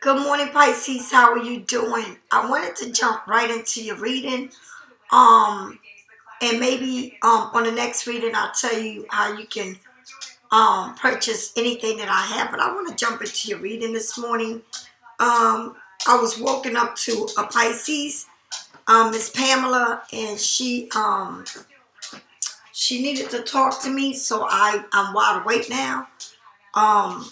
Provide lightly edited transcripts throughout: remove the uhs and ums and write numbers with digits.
Good morning, Pisces. How are you doing? I wanted to jump right into your reading. Um, and maybe on the next reading I'll tell you how you can purchase anything that I have. But I want to jump into your reading this morning. I was woken up to a Pisces, Miss Pamela, and she needed to talk to me, so I'm wide awake now. Um,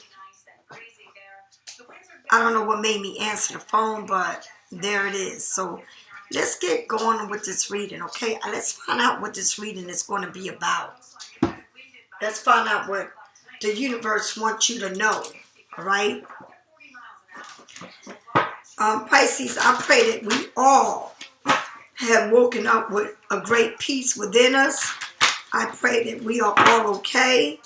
I don't know what made me answer the phone, but there it is. So let's get going with this reading, okay? Let's find out what this reading is going to be about. Let's find out what the universe wants you to know, all right? Pisces, I pray that we all have woken up with a great peace within us. I pray that we are all okay.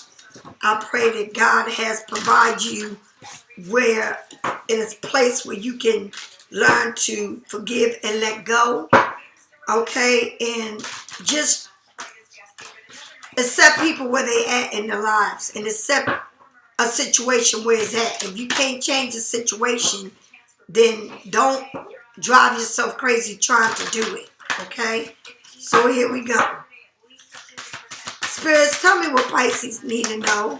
I pray that God has provided you where in a place where you can learn to forgive and let go, okay, and just accept people where they at in their lives and accept a situation where it's at. If you can't change the situation, then don't drive yourself crazy trying to do it, okay? So here we go. Spirits, tell me what Pisces need to know,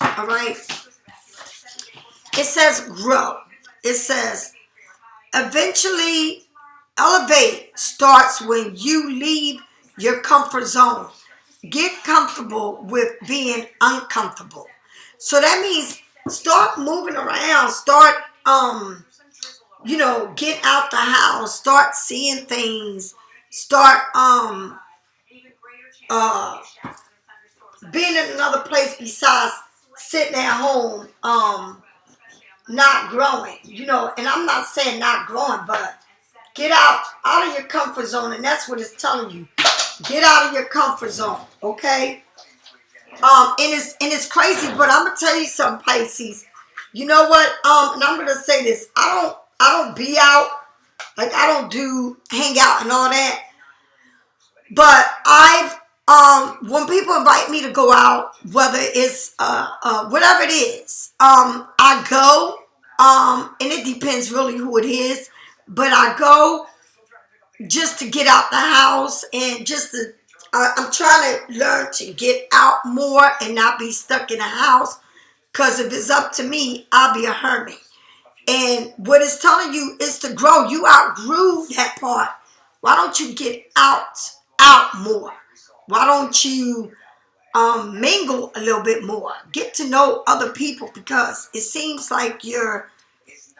all right? It says grow. It says eventually elevate starts when you leave your comfort zone. Get comfortable with being uncomfortable. So that means start moving around. Start, get out the house. Start seeing things. Start, uh, being in another place besides sitting at home. Not growing, and I'm not saying not growing, but get out of your comfort zone, and that's what it's telling you. Get out of your comfort zone, okay? And it's crazy, but I'm gonna tell you something, Pisces. You know what? And I'm gonna say this. I don't be out, like I don't do hang out and all that. But when people invite me to go out, whether it's whatever it is, I go. And it depends really who it is, but I go just to get out the house and just to. I'm trying to learn to get out more and not be stuck in the house. Cause if it's up to me, I'll be a hermit. And what it's telling you is to grow. You outgrew that part. Why don't you get out more? Why don't you mingle a little bit more? Get to know other people because it seems like you're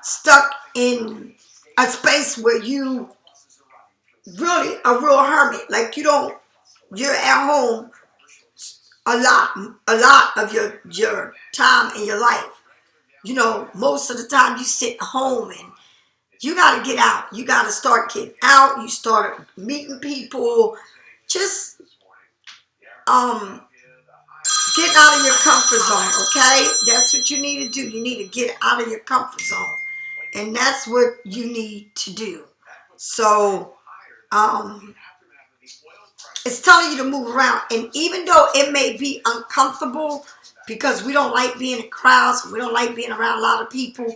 stuck in a space where you really a real hermit. Like you're at home a lot of your time in your life. Most of the time you sit home and you got to get out. You got to start getting out. You start meeting people. Just getting out of your comfort zone, okay? That's what you need to do. You need to get out of your comfort zone. And that's what you need to do. So, it's telling you to move around. And even though it may be uncomfortable because we don't like being in crowds, we don't like being around a lot of people,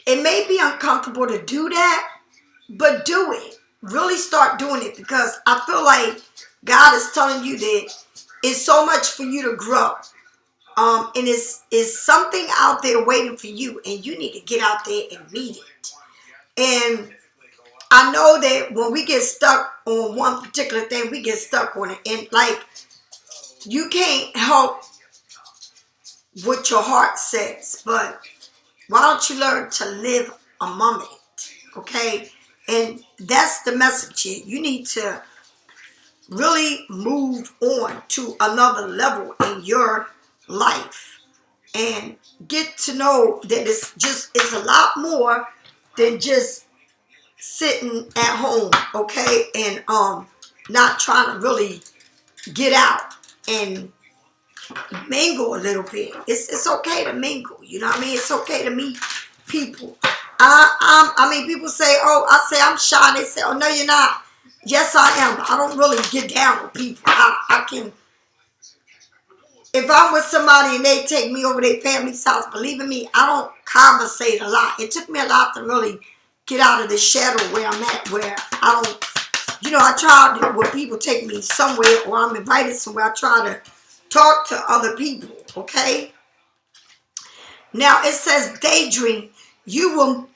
it may be uncomfortable to do that, but do it. Really start doing it because I feel like God is telling you that it's so much for you to grow. And it's something out there waiting for you, and you need to get out there and meet it. And I know that when we get stuck on one particular thing, we get stuck on it. And like, you can't help what your heart says, but why don't you learn to live among it, okay? And that's the message here. You need to really move on to another level in your life and get to know that it's a lot more than just sitting at home, okay, and not trying to really get out and mingle a little bit. It's okay to mingle, you know what I mean? It's okay to meet people. I mean, people say, oh, I say I'm shy. They say, oh, no, you're not. Yes, I am. I don't really get down with people. I can. if I'm with somebody and they take me over their family's house, believe in me, I don't conversate a lot. It took me a lot to really get out of the shadow where I'm at, where I don't, I try to, when people take me somewhere or I'm invited somewhere, I try to talk to other people, okay? Now it says daydream. You will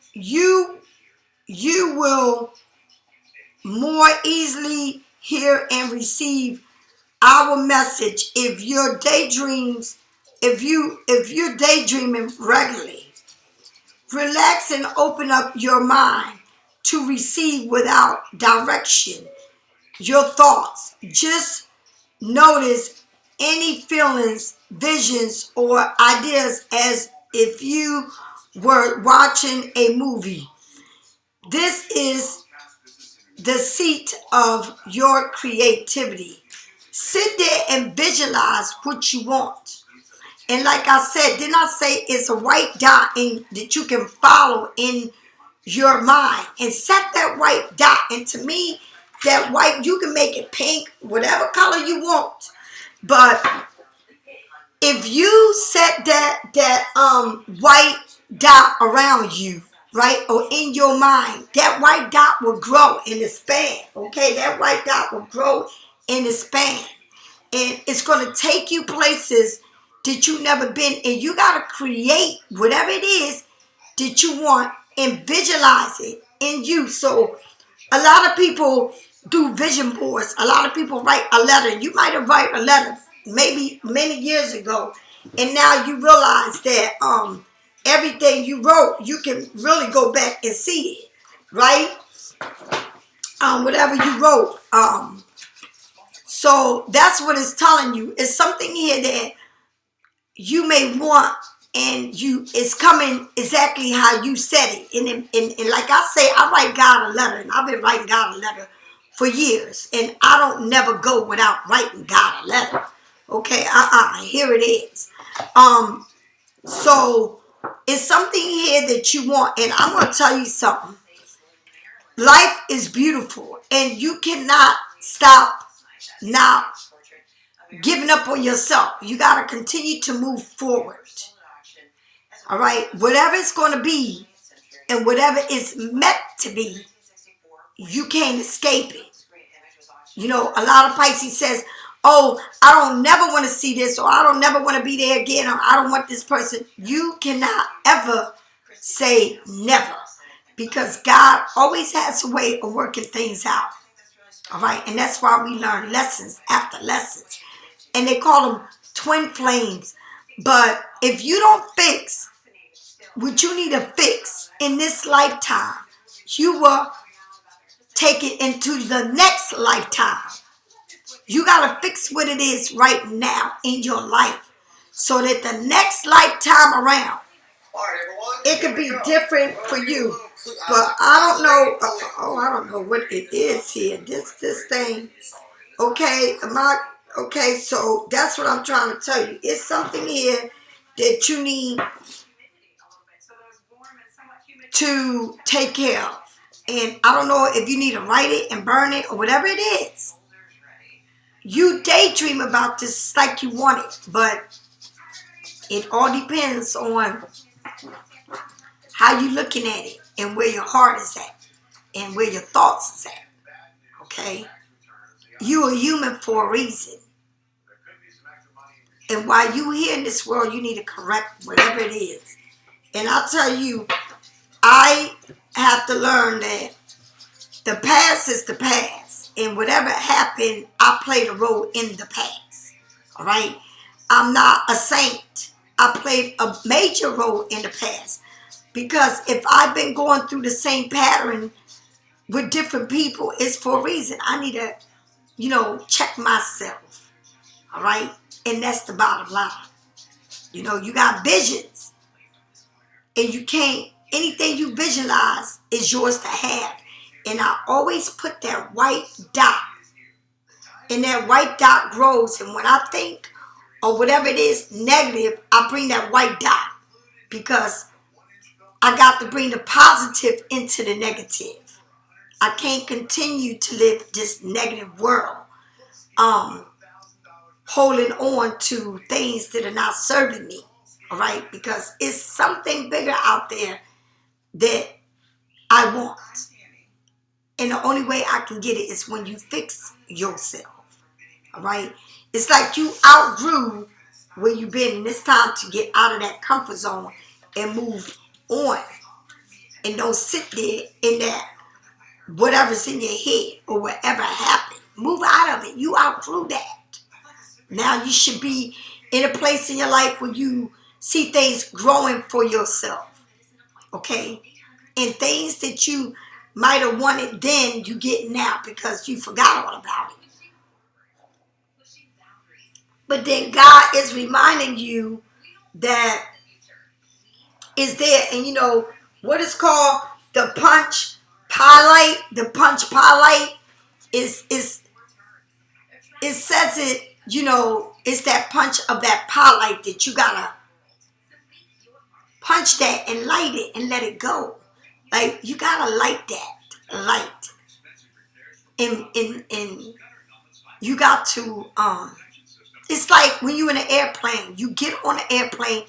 more easily hear and receive our message if you're daydreaming regularly. Relax and open up your mind to receive without direction your thoughts. Just notice any feelings, visions, or ideas as if you were watching a movie. This is the seat of your creativity. Sit there and visualize what you want. And like I said, didn't I say it's a white dot that you can follow in your mind? And set that white dot. And to me, that white, you can make it pink, whatever color you want. But if you set that white dot around you, right, or in your mind, that white dot will grow and expand. Okay, that white dot will grow and expand, and it's going to take you places that you've never been. And you got to create whatever it is that you want and visualize it in you. So a lot of people do vision boards. A lot of people write a letter. You might have written a letter maybe many years ago, and now you realize that everything you wrote, you can really go back and see it, right? Whatever you wrote. So that's what it's telling you. It's something here that you may want, and it's coming exactly how you said it. And like I say, I write God a letter, and I've been writing God a letter for years, and I don't never go without writing God a letter. Okay, here it is. So it's something here that you want, and I'm going to tell you something. Life is beautiful, and you cannot stop now giving up on yourself. You got to continue to move forward. All right, whatever it's going to be, and whatever it's meant to be, you can't escape it. A lot of Pisces says, oh, I don't never want to see this, or I don't never want to be there again, or I don't want this person. You cannot ever say never, because God always has a way of working things out. All right, and that's why we learn lessons after lessons, and they call them twin flames. But if you don't fix what you need to fix in this lifetime, you will take it into the next lifetime. You got to fix what it is right now in your life, so that the next lifetime around, it could be different for you. But I don't know. I don't know what it is here. This thing. Okay, okay? So that's what I'm trying to tell you. It's something here that you need to take care of. And I don't know if you need to write it and burn it or whatever it is. You daydream about this like you want it, but it all depends on how you looking at it, and where your heart is at, and where your thoughts is at. Okay? You are human for a reason. And while you here in this world, you need to correct whatever it is. And I'll tell you, I have to learn that the past is the past. And whatever happened, I played a role in the past. All right? I'm not a saint. I played a major role in the past. Because if I've been going through the same pattern with different people, it's for a reason. I need to, check myself. All right? And that's the bottom line. You got visions. And you can't, anything you visualize is yours to have. And I always put that white dot. And that white dot grows. And when I think, or whatever it is, negative, I bring that white dot. Because I got to bring the positive into the negative. I can't continue to live this negative world. holding on to things that are not serving me. All right, because it's something bigger out there that I want. And the only way I can get it is when you fix yourself. All right. It's like you outgrew where you've been, and it's time to get out of that comfort zone and move on. And don't sit there in that whatever's in your head or whatever happened. Move out of it. You outgrew that. Now you should be in a place in your life where you see things growing for yourself. Okay? And things that you might have wanted then, you get now because you forgot all about it. But then God is reminding you that is there. And you know what is called the punch pilot. The punch pilot is it says it, you know, it's that punch of that pilot that you gotta punch that and light it and let it go. Like you gotta light that light. And you got to it's like when you're in an airplane, you get on an airplane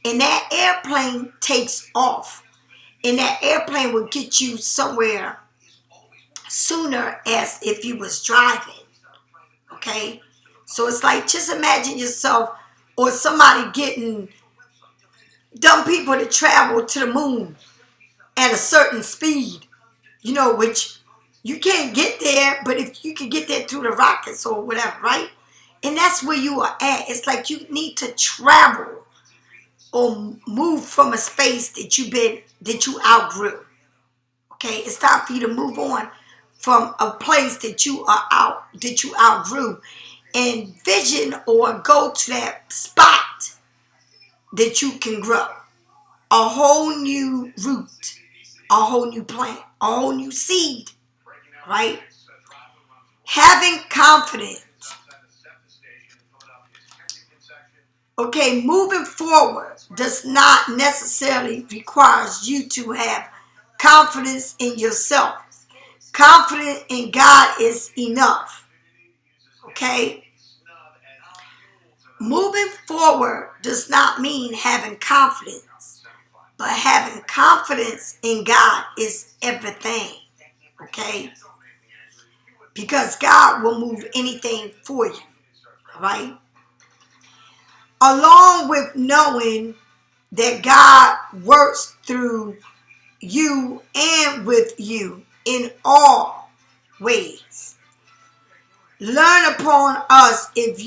and that airplane takes off. And that airplane will get you somewhere sooner as if you was driving. Okay? So it's like, just imagine yourself or somebody getting dumb people to travel to the moon at a certain speed. You know, which you can't get there, but if you can get there through the rockets or whatever, right? And that's where you are at. It's like you need to travel or move from a space that you outgrew. Okay, it's time for you to move on from a place that you outgrew, and vision or go to that spot that you can grow. A whole new root, a whole new plant, a whole new seed, right? Having confidence. Okay, moving forward does not necessarily require you to have confidence in yourself. Confidence in God is enough. Okay? Moving forward does not mean having confidence, but having confidence in God is everything. Okay? Because God will move anything for you. Right? Along with knowing that God works through you and with you in all ways. Learn upon us if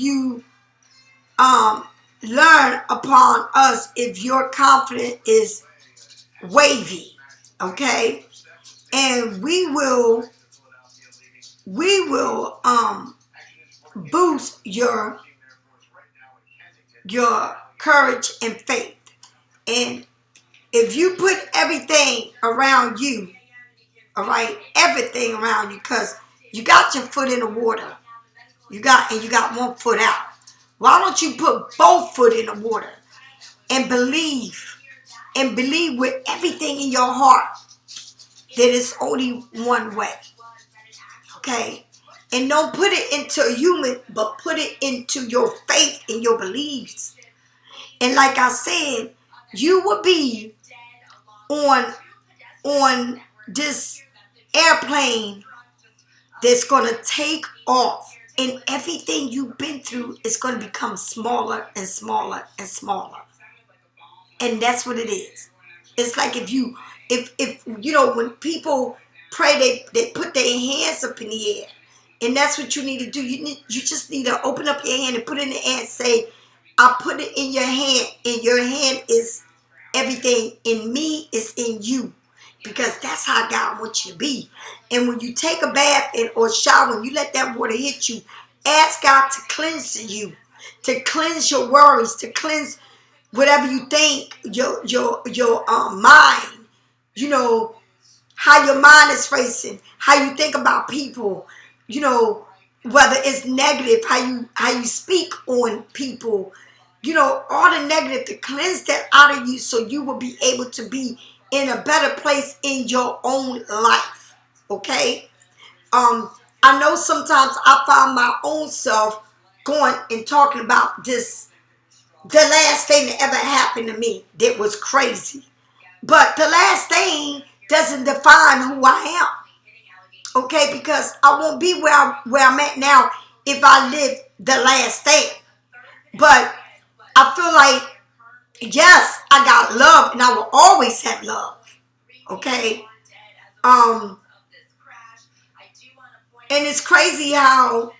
your confidence is wavy. Okay? And we will boost your courage and faith. And if you put everything around you, all right, everything around you, because you got your foot in the water, you got one foot out. Why don't you put both foot in the water and believe with everything in your heart that it's only one way, okay? And don't put it into a human, but put it into your faith and your beliefs. And like I said, you will be on this airplane that's going to take off, and everything you've been through is going to become smaller and smaller and smaller. And that's what it is. It's like if you know, when people pray, they put their hands up in the air. And that's what you need to do. You just need to open up your hand and put it in the air and say, I put it in your hand. And your hand is everything. In me is in you. Because that's how God wants you to be. And when you take a bath or shower, when you let that water hit you, ask God to cleanse you. To cleanse your worries. To cleanse whatever you think, your mind. You know, how your mind is racing. How you think about people. You know, whether it's negative, how you speak on people, you know, all the negative, to cleanse that out of you so you will be able to be in a better place in your own life. Okay? I know sometimes I find my own self going and talking about this, the last thing that ever happened to me that was crazy. But the last thing doesn't define who I am. Okay, because I won't be where I'm at now if I live the last thing. But I feel like, yes, I got love and I will always have love. Okay? And it's crazy how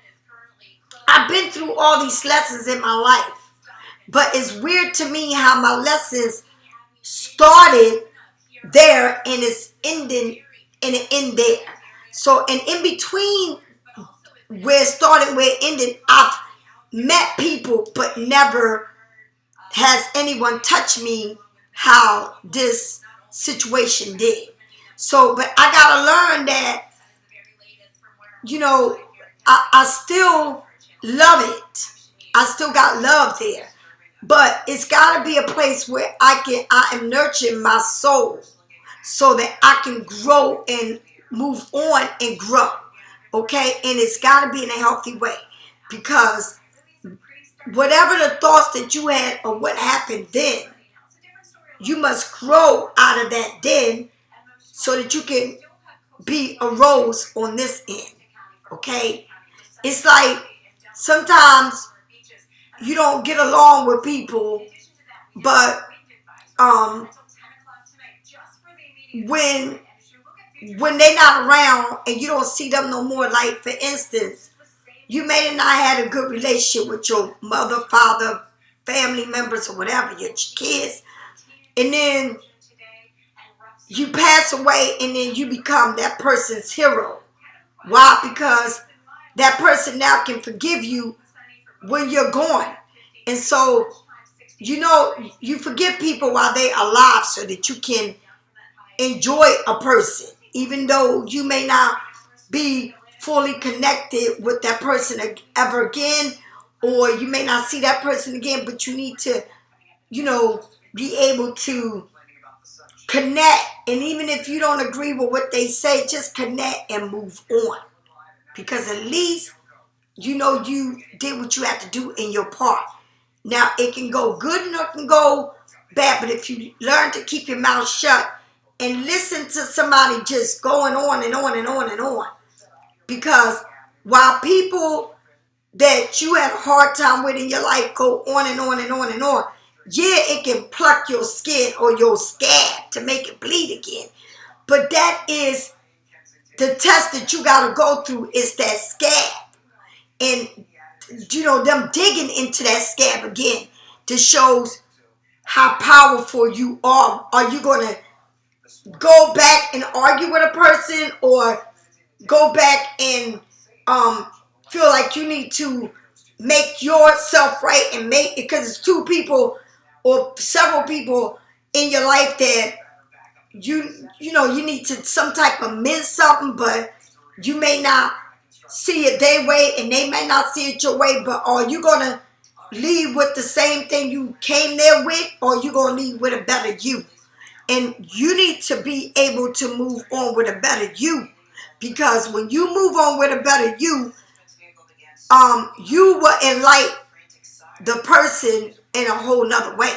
I've been through all these lessons in my life. But it's weird to me how my lessons started there and it's ending and it end there. So, and in between where it started, where it ended, I've met people, but never has anyone touched me how this situation did. So, but I gotta learn that, I still love it. I still got love there. But it's gotta be a place where I am nurturing my soul so that I can grow and move on and grow. Okay? And it's gotta be in a healthy way. Because whatever the thoughts that you had or what happened then, you must grow out of that then so that you can be a rose on this end. Okay? It's like sometimes you don't get along with people, but when they're not around and you don't see them no more, like for instance, you may have not had a good relationship with your mother, father, family members or whatever, your kids, and then you pass away and then you become that person's hero. Why? Because that person now can forgive you when you're gone. And so, you forgive people while they're alive so that you can enjoy a person, even though you may not be fully connected with that person ever again, or you may not see that person again, but you need to, be able to connect. And even if you don't agree with what they say, just connect and move on. Because at least, you did what you had to do in your part. Now, it can go good and it can go bad, but if you learn to keep your mouth shut and listen to somebody just going on and on and on and on, because while people that you had a hard time with in your life go on and on and on and on, yeah, it can pluck your skin or your scab to make it bleed again. But that is the test that you got to go through, is that scab. And, them digging into that scab again to shows how powerful you are. Are you going to go back and argue with a person, or go back and feel like you need to make yourself right and make it, because it's two people or several people in your life that you need to some type of mend something, but you may not see it their way and they may not see it your way. But are you gonna leave with the same thing you came there with, or you gonna leave with a better you? And you need to be able to move on with a better you, because when you move on with a better you, you will enlighten the person in a whole nother way,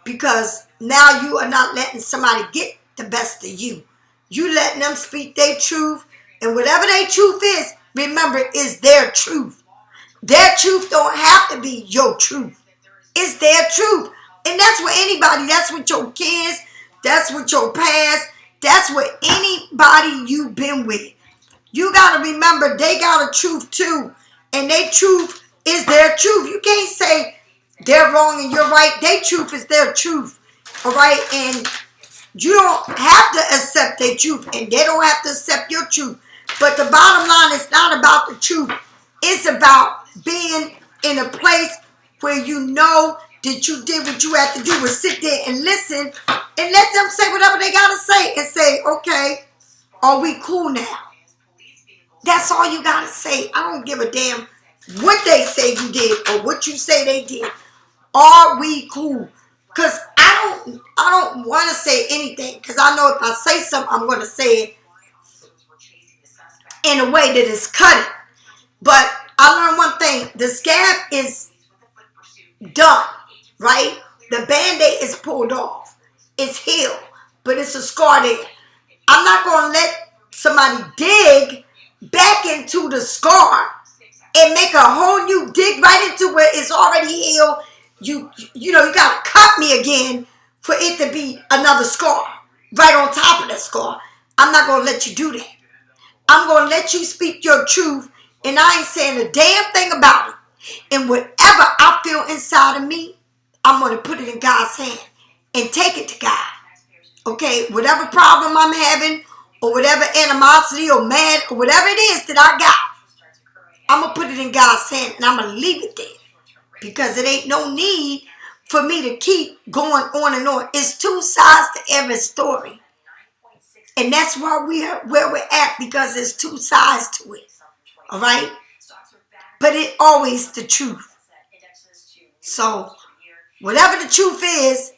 because now you are not letting somebody get the best of you. You letting them speak their truth, and whatever their truth is, remember, is their truth. Their truth don't have to be your truth. It's their truth. And that's with anybody. That's with your kids. That's with your past. That's with anybody you've been with. You got to remember, they got a truth too. And their truth is their truth. You can't say they're wrong and you're right. Their truth is their truth. All right? And you don't have to accept their truth, and they don't have to accept your truth. But the bottom line is not about the truth. It's about being in a place where you know that you did what you had to do, was sit there and listen and let them say whatever they got to say, and say, okay, are we cool now? That's all you got to say. I don't give a damn what they say you did or what you say they did. Are we cool? Because I don't want to say anything, because I know if I say something, I'm going to say it in a way that is cutting. But I learned one thing. The scab is done, right? The Band-Aid is pulled off. It's healed, but it's a scar there. I'm not going to let somebody dig back into the scar and make a whole new dig right into where it's already healed. You know, you got to cut me again for it to be another scar right on top of that scar. I'm not going to let you do that. I'm going to let you speak your truth, and I ain't saying a damn thing about it. And whatever I feel inside of me, I'm going to put it in God's hand and take it to God. Okay, whatever problem I'm having, or whatever animosity or mad, or whatever it is that I got, I'm going to put it in God's hand, and I'm going to leave it there. Because it ain't no need for me to keep going on and on. It's two sides to every story. And that's why we're where we're at, because there's two sides to it. All right? But it always the truth. So, whatever the truth is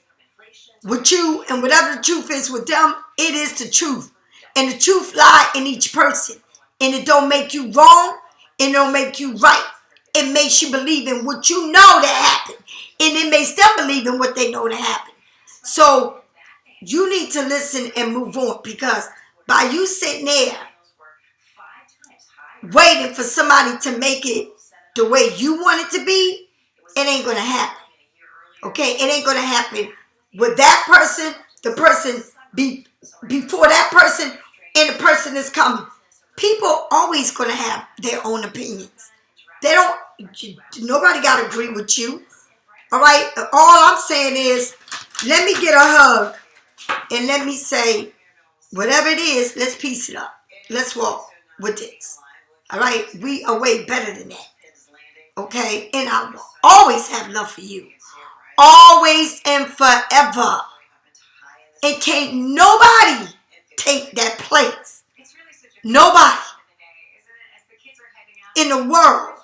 with you and whatever the truth is with them, it is the truth. And the truth lies in each person. And it don't make you wrong. It don't make you right. It makes you believe in what you know that happened. And it makes them believe in what they know that happened. So, you need to listen and move on, because by you sitting there waiting for somebody to make it the way you want it to be, it ain't going to happen. Okay? It ain't going to happen with that person, the person before that person, and the person is coming. People always going to have their own opinions. Nobody got to agree with you. All right? All I'm saying is, let me get a hug. And let me say, whatever it is, let's piece it up. Let's walk with this. All right? We are way better than that. Okay? And I will always have love for you. Always and forever. And can't nobody take that place. Nobody in the world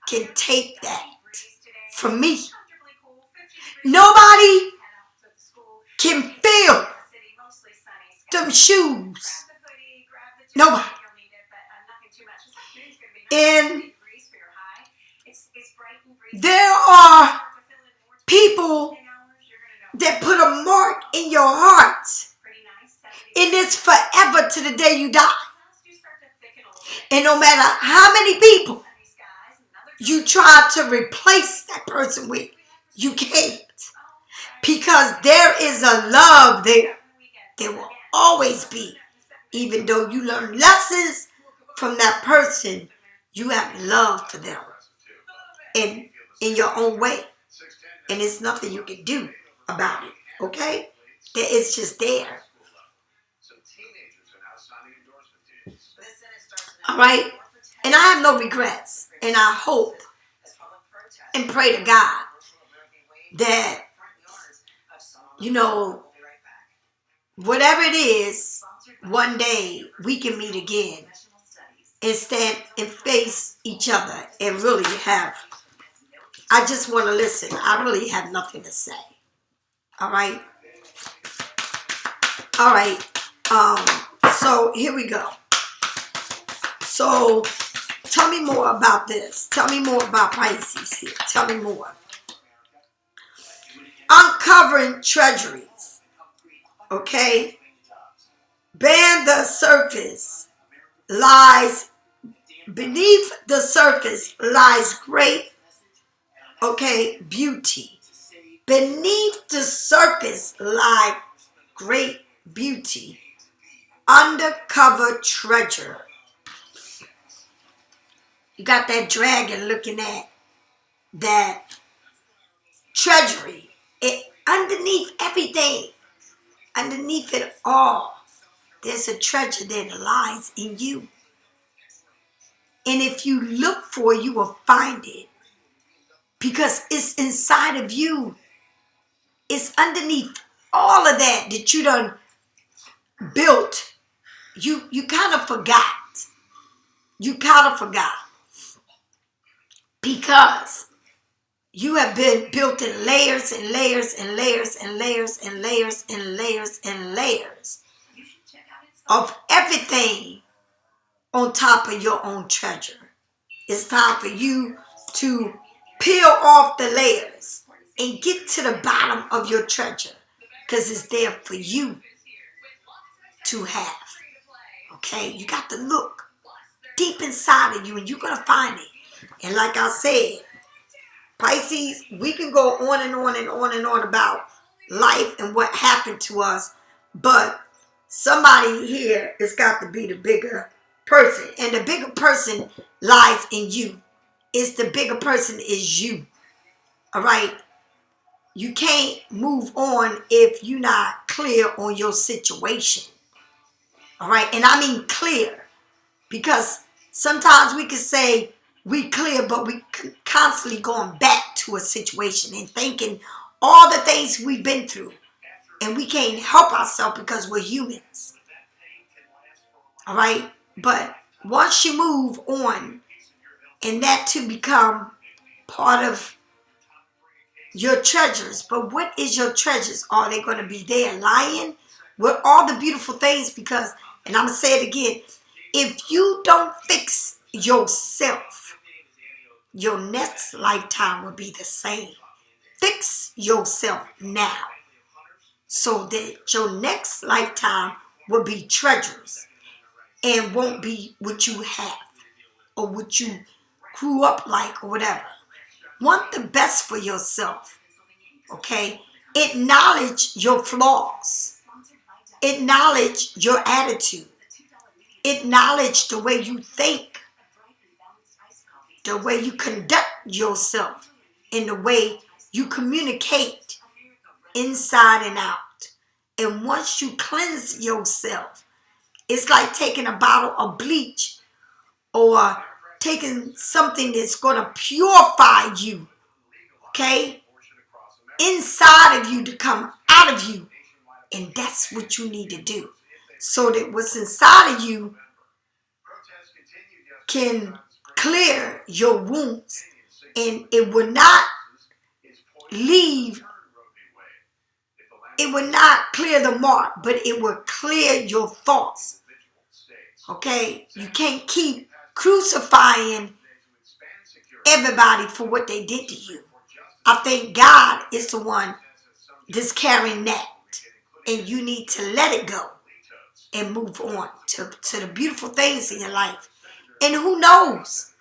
can take that from me. Nobody can feel them shoes. Nobody. And there are people that put a mark in your heart. And it's forever to the day you die. And no matter how many people you try to replace that person with, you can't. Because there is a love there. There will always be. Even though you learn lessons from that person, you have love for them. In your own way. And it's nothing you can do about it. Okay? It's just there. Alright? And I have no regrets. And I hope and pray to God that, you know, whatever it is, one day we can meet again and stand and face each other and really have. I just want to listen. I really have nothing to say. All right? All right. So here we go. So tell me more about this. Tell me more about Pisces here. Tell me more. Uncovering treasuries. Okay? Beneath the surface lies great, okay, beauty. Beneath the surface lies great beauty. Undercover treasure. You got that dragon looking at that treasury. It underneath everything, underneath it all, there's a treasure that lies in you. And if you look for it, you will find it. Because it's inside of you. It's underneath all of that you done built. You kind of forgot. You kind of forgot. Because you have been built in layers and layers and layers and layers and layers and layers and layers of everything on top of your own treasure. It's time for you to peel off the layers and get to the bottom of your treasure, because it's there for you to have. Okay? You got to look deep inside of you and you're going to find it. And like I said, Pisces, we can go on and on and on and on about life and what happened to us, but somebody here has got to be the bigger person. And the bigger person lies in you. It's the bigger person is you. All right? You can't move on if you're not clear on your situation. All right? And I mean clear. Because sometimes we can say we clear, but we constantly going back to a situation and thinking all the things we've been through. And we can't help ourselves because we're humans. All right? But once you move on and that to become part of your treasures. But what is your treasures? Are they going to be there lying with all the beautiful things? Because, and I'm going to say it again, if you don't fix yourself, your next lifetime will be the same. Fix yourself now so that your next lifetime will be treasures and won't be what you have or what you grew up like or whatever. Want the best for yourself, okay? Acknowledge your flaws. Acknowledge your attitude. Acknowledge the way you think, the way you conduct yourself, and the way you communicate inside and out. And once you cleanse yourself, it's like taking a bottle of bleach or taking something that's going to purify you, okay? Inside of you to come out of you. And that's what you need to do. So that what's inside of you can clear your wounds. And it will not leave, it will not clear the mark, but it will clear your thoughts. Okay? You can't keep crucifying everybody for what they did to you. I think God is the one that's carrying that. And you need to let it go and move on to the beautiful things in your life. And who knows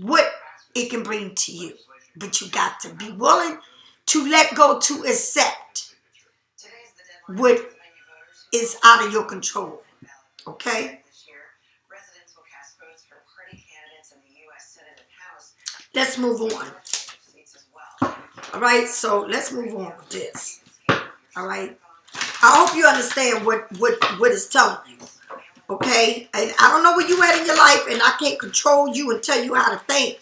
what it can bring to you. But you got to be willing to let go, to accept what is out of your control. Okay? Let's move on. All right, so let's move on with this. All right? I hope you understand what it's telling you. Okay? And I don't know where you at in your life, and I can't control you and tell you how to think.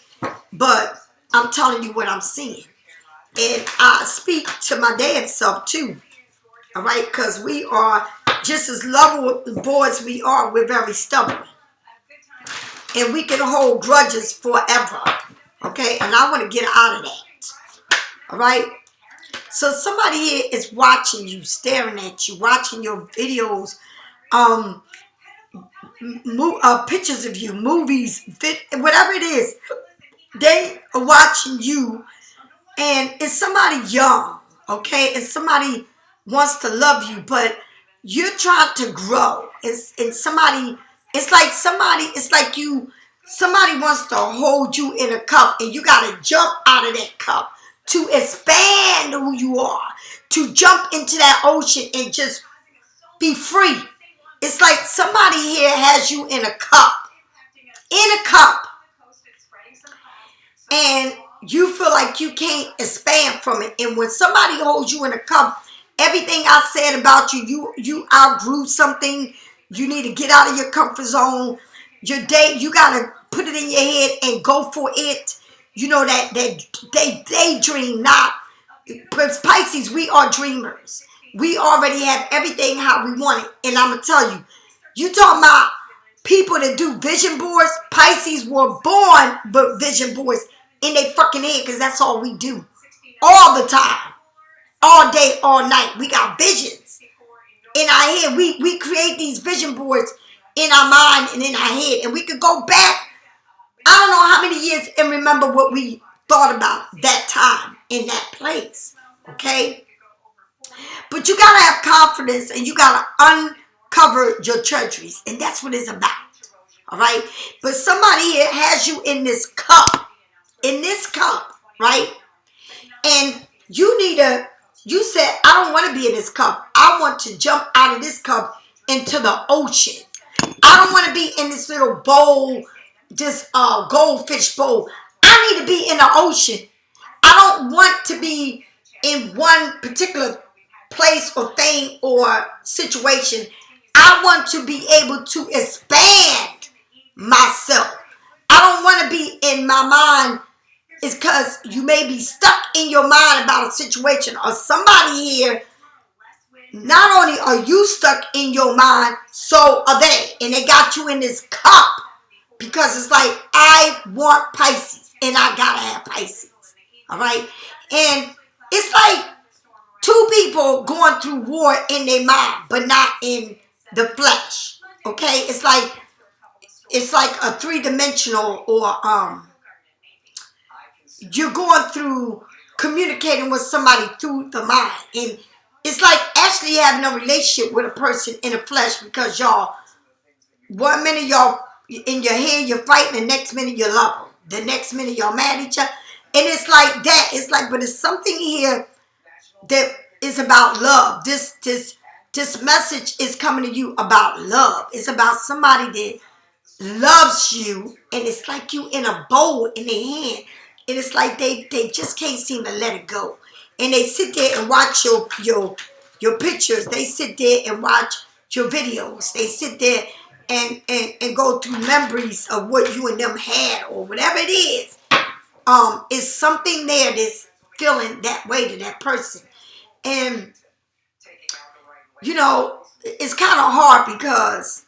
But I'm telling you what I'm seeing. And I speak to my dad self too. All right? Because we are just as lovable boys we are. We're very stubborn. And we can hold grudges forever. Okay? And I want to get out of that. All right? So somebody here is watching you, staring at you, watching your videos, pictures of you, movies, whatever it is. They are watching you, and it's somebody young, okay? And somebody wants to love you, but you're trying to grow. Somebody wants to hold you in a cup, and you got to jump out of that cup to expand who you are, to jump into that ocean and just be free. It's like somebody here has you in a cup, and you feel like you can't expand from it. And when somebody holds you in a cup, everything I said about you outgrew something. You need to get out of your comfort zone. You got to put it in your head and go for it. You know that they daydream not. Because Pisces, we are dreamers. We already have everything how we want it. And I'm going to tell you, you talking about people that do vision boards. Pisces were born with vision boards in their fucking head, because that's all we do. All the time. All day, all night. We got visions in our head. We create these vision boards in our mind and in our head. And we could go back, I don't know how many years and remember what we thought about that time in that place. Okay? But you got to have confidence and you got to uncover your treasuries. And that's what it's about. All right? But somebody here has you in this cup. In this cup, right? And you said, I don't want to be in this cup. I want to jump out of this cup into the ocean. I don't want to be in this little bowl, this goldfish bowl. I need to be in the ocean. I don't want to be in one particular place or thing or situation. I want to be able to expand myself. I don't want to be in my mind. It's because you may be stuck in your mind about a situation, or somebody here, not only are you stuck in your mind, so are they. And they got you in this cup because it's like, I want Pisces and I gotta have Pisces. All right? And it's like two people going through war in their mind, but not in the flesh. Okay? It's like a three-dimensional, or you're going through communicating with somebody through the mind. And it's like actually having a relationship with a person in the flesh, because y'all, 1 minute y'all in your head you're fighting, the next minute you love them, the next minute y'all mad at each other. And it's like that. It's like, but it's something here that is about love. This message is coming to you about love. It's about somebody that loves you, and it's like you in a bowl in their hand. And it's like they just can't seem to let it go. And they sit there and watch your pictures. They sit there and watch your videos. They sit there and go through memories of what you and them had, or whatever it is. It's something there that's feeling that way to that person. And, you know, it's kind of hard because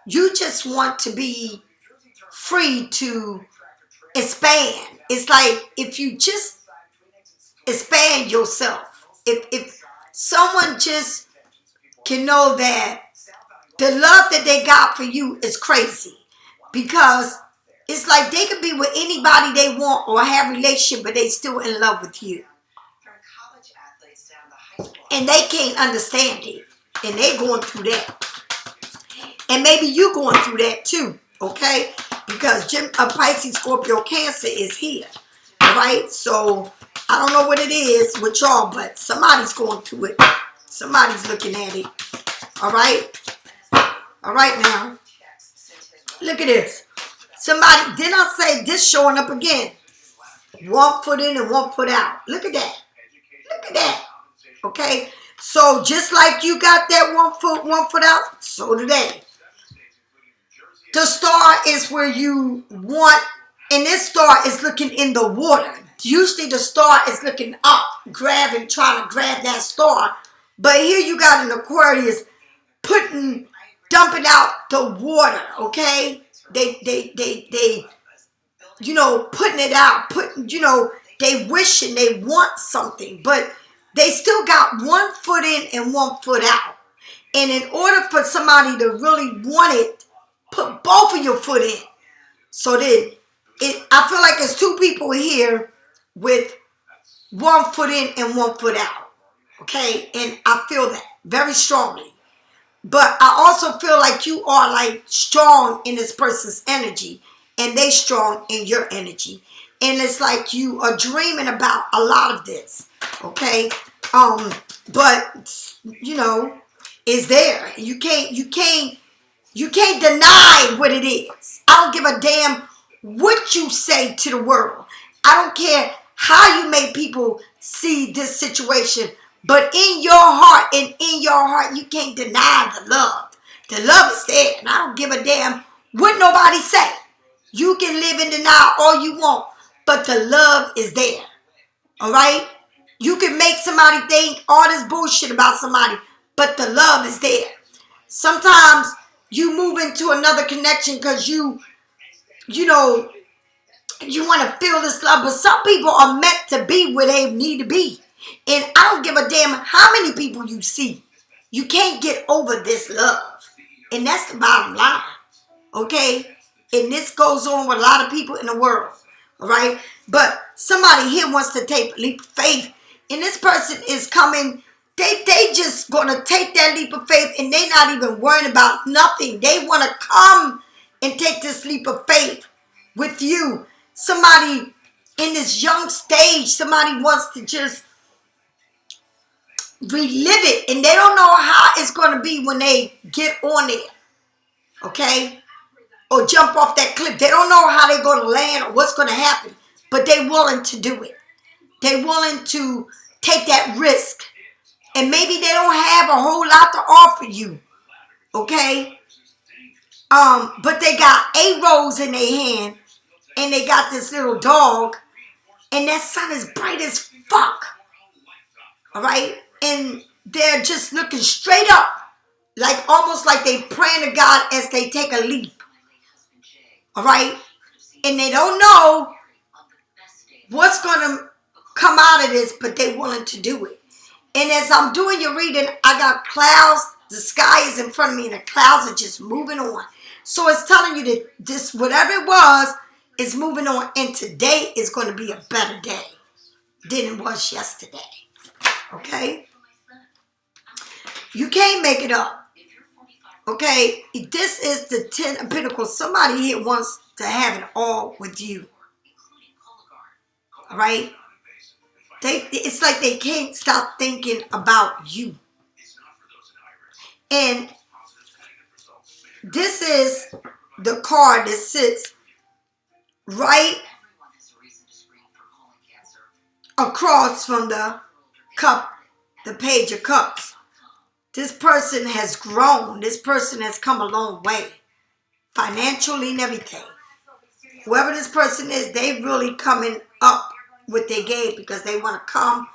you just want to be free to expand. It's like if you just expand yourself, if someone just can know that the love that they got for you is crazy, because it's like they could be with anybody they want or have a relationship, but they still in love with you. And they can't understand it. And they going through that. And maybe you going through that too, okay? Because Pisces, Scorpio, Cancer is here, all right? So I don't know what it is with y'all, but somebody's going through it. Somebody's looking at it, all right? All right now. Look at this. Somebody, didn't I say this showing up again? 1 foot in and 1 foot out. Look at that. Look at that. Okay? So just like you got that 1 foot out, so do they. The star is where you want, and this star is looking in the water. Usually the star is looking up, trying to grab that star. But here you got an Aquarius dumping out the water, okay? They you know, putting it out, they wishing they want something, but they still got 1 foot in and 1 foot out. And in order for somebody to really want it, put both of your foot in. So then, I feel like it's two people here with 1 foot in and 1 foot out. Okay? And I feel that very strongly. But I also feel like you are like strong in this person's energy, and they strong in your energy. And it's like you are dreaming about a lot of this. Okay? But, you know, it's there. You can't deny what it is. I don't give a damn what you say to the world. I don't care how you make people see this situation. But in your heart, you can't deny the love. The love is there. And I don't give a damn what nobody say. You can live in denial all you want, but the love is there. All right? You can make somebody think all this bullshit about somebody, but the love is there. Sometimes you move into another connection because you want to feel this love, but some people are meant to be where they need to be. And I don't give a damn how many people you see. You can't get over this love. And that's the bottom line. Okay? And this goes on with a lot of people in the world. All right. But somebody here wants to take a leap of faith. And this person is coming. They just going to take that leap of faith, and they not even worrying about nothing. They want to come and take this leap of faith with you. Somebody in this young stage, somebody wants to just relive it, and they don't know how it's going to be when they get on it. Okay? Or jump off that cliff. They don't know how they're going to land or what's going to happen, but they're willing to do it. They're willing to take that risk. And maybe they don't have a whole lot to offer you. Okay? But they got a rose in their hand, and they got this little dog, and that sun is bright as fuck. All right? And they're just looking straight up, like almost like they praying to God as they take a leap. All right? And they don't know what's going to come out of this, but they're willing to do it. And as I'm doing your reading, I got clouds. The sky is in front of me, and the clouds are just moving on. So it's telling you that this, whatever it was, is moving on. And today is going to be a better day than it was yesterday. Okay? You can't make it up. Okay? This is the 10 of Pentacles. Somebody here wants to have it all with you. All right? It's like they can't stop thinking about you. And this is the card that sits right across from the cup, the Page of Cups. This person has grown. This person has come a long way, financially and everything. Whoever this person is, they really coming up with their game because they want to come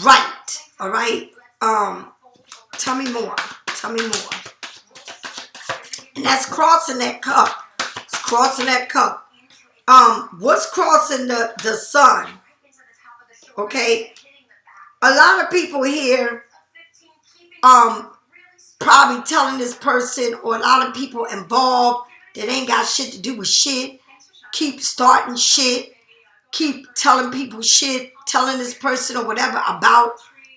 right. All right. Tell me more. Tell me more. And that's crossing that cup. It's crossing that cup. What's crossing the sun? Okay. A lot of people here probably telling this person, or a lot of people involved that ain't got shit to do with shit, keep starting shit, keep telling people shit, telling this person or whatever about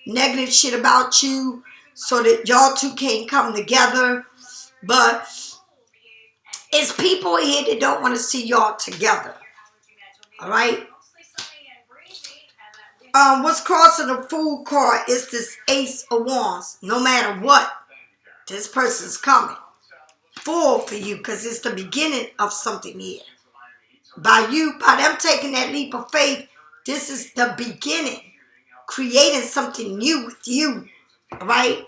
negative shit about you so that y'all two can't come together. But it's people here that don't want to see y'all together. All right? What's crossing the Fool card is this Ace of Wands. No matter what, this person's coming. Full for you, because it's the beginning of something here. By them taking that leap of faith, this is the beginning. Creating something new with you. All right?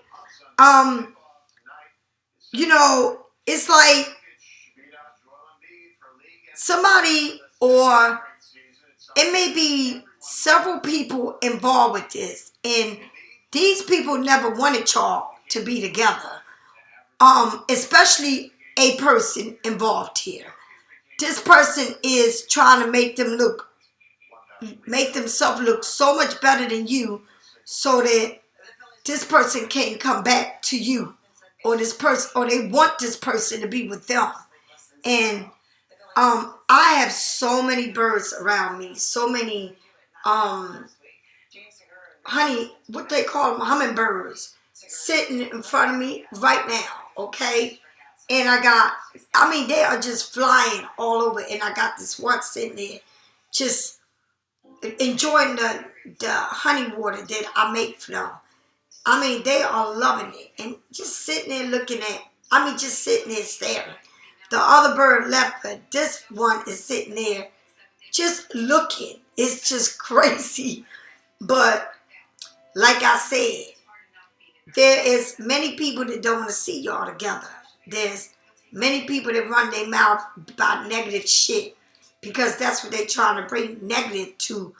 You know, it's like somebody, or it may be several people involved with this, and these people never wanted y'all to be together. Especially a person involved here. This person is trying to make themselves look so much better than you, so that this person can't come back to you, or this person, or they want this person to be with them. And I have so many birds around me, so many what they call them, hummingbirds, sitting in front of me right now. Okay. And they are just flying all over. And I got this one sitting there just enjoying the honey water that I make for them. They are loving it. And just sitting there looking at, just sitting there staring. The other bird left, but this one is sitting there just looking. It's just crazy. But like I said, there is many people that don't want to see y'all together. There's many people that run their mouth about negative shit because that's what they're trying to bring negative to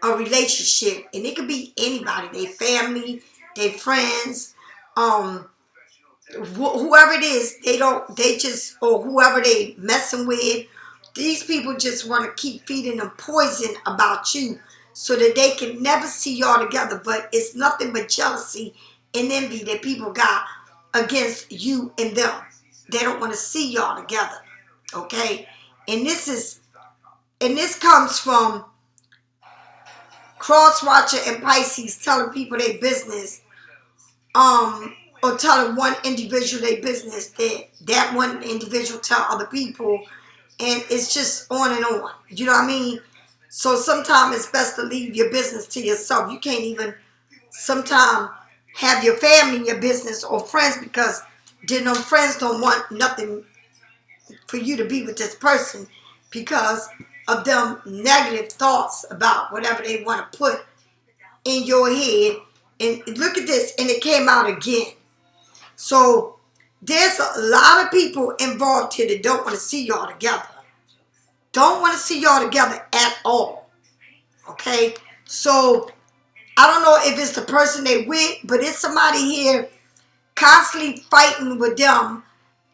a relationship. And it could be anybody, their family, their friends, whoever it is, or whoever they messing with. These people just want to keep feeding them poison about you so that they can never see y'all together. But it's nothing but jealousy and envy that people got against you and them. They don't want to see y'all together. Okay? And this comes from cross-watcher and Pisces telling people their business, or telling one individual their business, that one individual tell other people, and it's just on and on. You know what I mean? So sometimes it's best to leave your business to yourself. You can't even sometimes have your family in your business or friends, because then them friends don't want nothing for you to be with this person because of them negative thoughts about whatever they want to put in your head. And look at this, and it came out again. So there's a lot of people involved here that don't want to see y'all together. Don't want to see y'all together at all. Okay? So I don't know if it's the person they with, but it's somebody here constantly fighting with them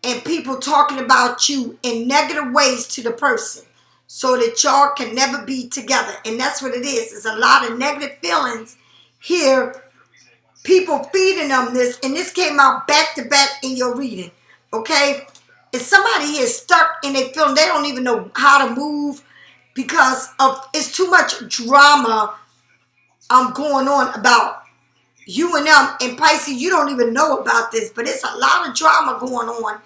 and people talking about you in negative ways to the person so that y'all can never be together. And that's what it is. It's a lot of negative feelings here. People feeding them this, and this came out back to back in your reading. Okay? If somebody here is stuck in their feeling, they don't even know how to move because of it's too much drama going on about you and them. And Pisces, you don't even know about this, but it's a lot of drama going on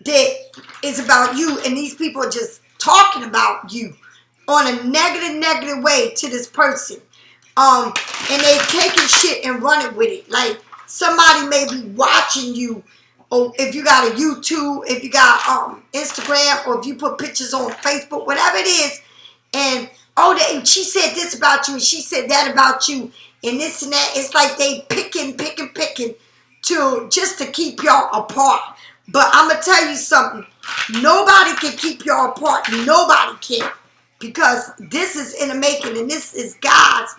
that is about you, and these people are just talking about you on a negative way to this person. And they taking shit and running with it. Like somebody may be watching you, or if you got a you.To, if you got Instagram, or if you put pictures on Facebook, whatever it is, and she said this about you, and she said that about you, and this and that. It's like they picking to just to keep y'all apart. But I'm gonna tell you something. Nobody can keep y'all apart. Nobody can, because this is in the making, and this is God's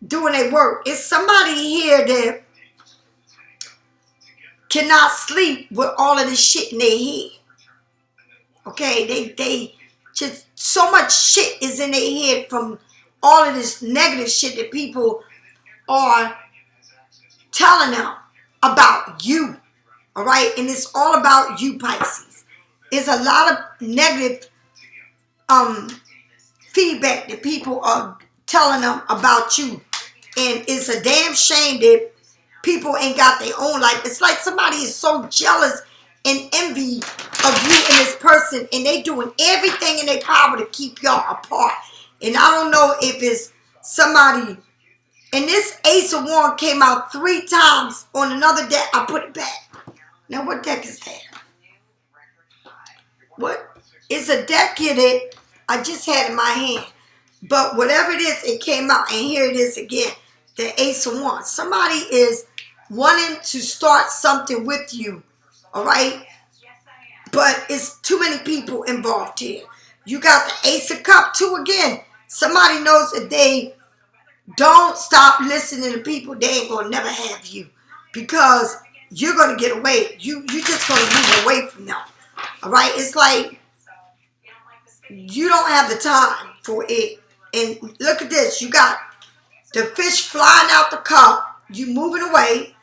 doing their work. It's somebody here that cannot sleep with all of this shit in their head. Okay, they just so much shit is in their head from all of this negative shit that people are telling them about you. All right, and it's all about you, Pisces. It's a lot of negative feedback that people are telling them about you. And it's a damn shame that people ain't got their own life. It's like somebody is so jealous and envy of you and this person, and they doing everything in their power to keep y'all apart. And I don't know if it's somebody. And this Ace of Wands came out 3 times on another deck. I put it back. Now what deck is that? What? It's a deck here that I just had in my hand. But whatever it is, it came out. And here it is again. The Ace of Wands. Somebody is wanting to start something with you. Alright? But it's too many people involved here. You got the Ace of Cups too again. Somebody knows that they don't stop listening to people, they ain't going to never have you. Because you're going to get away. You just going to move away from them. Alright? It's like you don't have the time for it. And look at this. You got the fish flying out the cup. You moving away.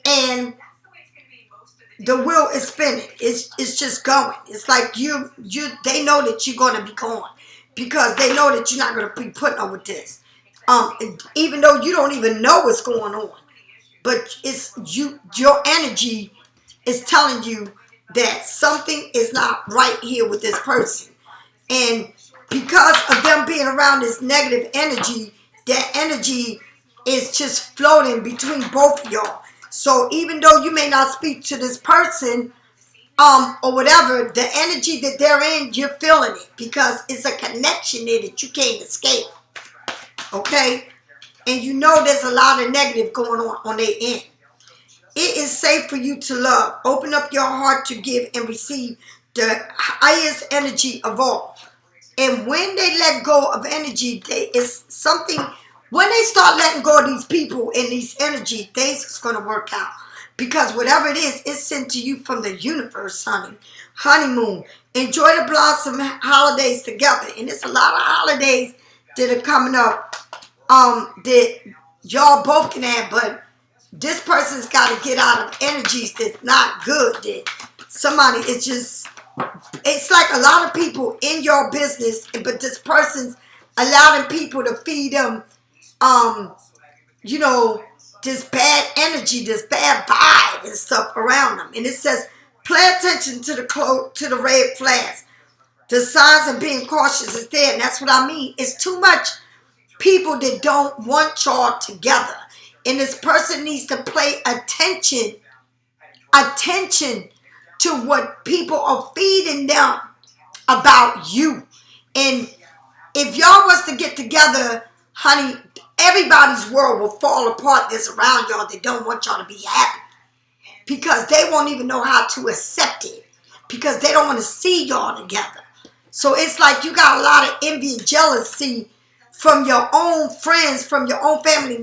And the wheel is spinning. It's just going. It's like they know that you're going to be gone. Because they know that you're not going to be putting up with this. Even though you don't even know what's going on. But it's your energy is telling you that something is not right here with this person. And because of them being around this negative energy, that energy is just floating between both of y'all. So even though you may not speak to this person, or whatever, the energy that they're in, you're feeling it. Because it's a connection there that you can't escape. Okay? And you know there's a lot of negative going on their end. It is safe for you to love. Open up your heart to give and receive the highest energy of all. And when they let go of energy, when they start letting go of these people and these energy, things is going to work out. Because whatever it is, it's sent to you from the universe, honey. Honeymoon. Enjoy the blossom holidays together. And it's a lot of holidays that are coming up that y'all both can have, but this person's got to get out of energies that's not good. That somebody is just It's like a lot of people in your business, but this person's allowing people to feed them, you know, this bad energy, this bad vibe and stuff around them. And it says, pay attention to the red flags. The signs of being cautious is there. And that's what I mean. It's too much people that don't want y'all together. And this person needs to pay attention to what people are feeding them about you. And if y'all was to get together, honey, everybody's world will fall apart that's around y'all that don't want y'all to be happy. Because they won't even know how to accept it. Because they don't want to see y'all together. So it's like you got a lot of envy and jealousy from your own friends, from your own family.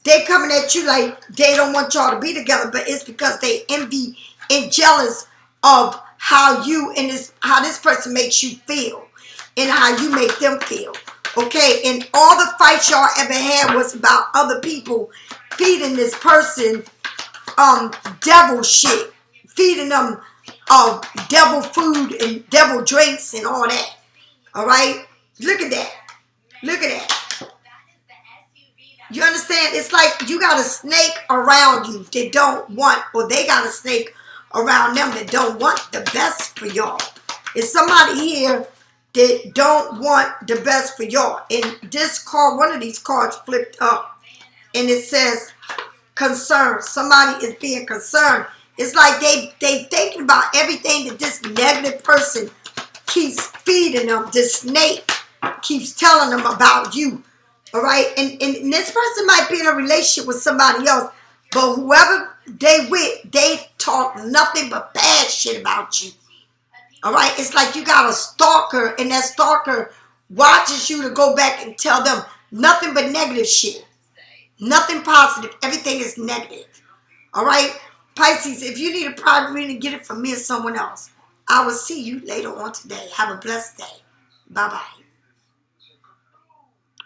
They coming at you like they don't want y'all to be together, but it's because they envy and jealous of how this person makes you feel and how you make them feel. Okay, and all the fights y'all ever had was about other people feeding this person devil shit, feeding them devil food and devil drinks and all that. All right, look at that. Look at that. You understand? It's like you got a snake around you that don't want, or they got a snake around them that don't want the best for y'all. It's somebody here that don't want the best for y'all. And this card, one of these cards flipped up, and it says concern. Somebody is being concerned. It's like they thinking about everything that this negative person keeps feeding them. This snake keeps telling them about you. All right? And this person might be in a relationship with somebody else, but whoever they with, they talk nothing but bad shit about you. All right? It's like you got a stalker, and that stalker watches you to go back and tell them nothing but negative shit. Nothing positive. Everything is negative. All right? Pisces, if you need a private reading, get it from me or someone else. I will see you later on today. Have a blessed day. Bye-bye.